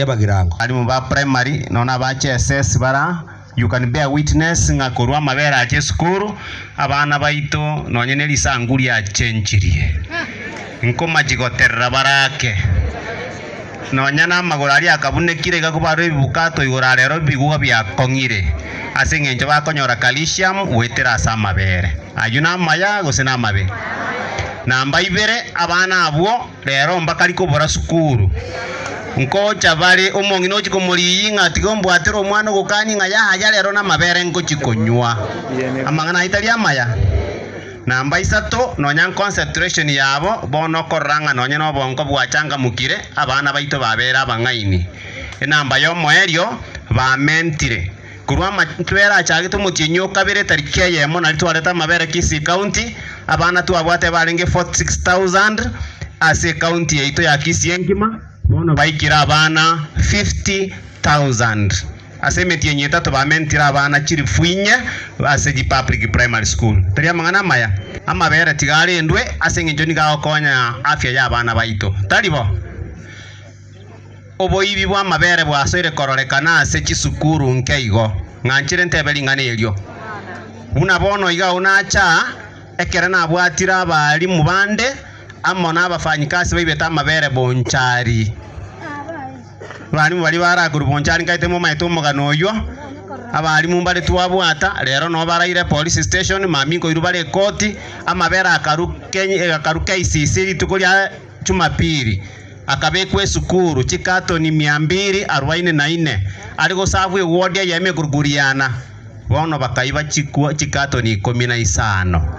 Yabagirango ali mu ba primary nona ba SS bara you can bear witness ngakorwa mabera ache skuru abana baito nonyene lisanguri ya chenchirie nkoma jigoterra barake nonyana magorari akabunekire gakubaro ibibukato igora rero biguga bya kongire asengenjo bakonyora calcium wetera samabere ayuna maya gosena mabe namba ibere abana abo rero mbakari kubora skuru nkocha bali umongi no chikomuli nga tigombo atero mwana gukani nga ya lero na mabere ngo chikonywa amangana italia maya namba isato nonya concentration yabo bono koranga nonya no bonko bwachanga mukire abana baito babera bangaini namba yo moerio ba mentire kurwa matwera chagito mutinyo kabere tarike yemo na litwaleta mabere Kisii County abana tu abwate balenge 46000 ase county yaito ya Kisii engima bono baikira abana 50000 asemeti yenye tatu bamentira abana chiri fuinye ase public primary school tari amangana maya amabere tigale ndwe asengenjo nigakonya afya ya abana baito talibo oboyibi bwa mabere bwasoire kororekana ase chisukuru nkeigo nganchire ntebeli ngane elio una bono iga unacha ekere na bwatira abali mubande amona abafanyikasi baibeta mabere bonchari bani bali barakuru bonchari ngaitemo maito muganoyo abali mumbale tuwabwata lero no baraire police station mamingo irubale koti amabere akaruke isisiri tukolya Jumapili akabekwe sukuru chikato ni 244 aliko savwe wodi ya yeme gurguriana bono bakaiba chikato ni 15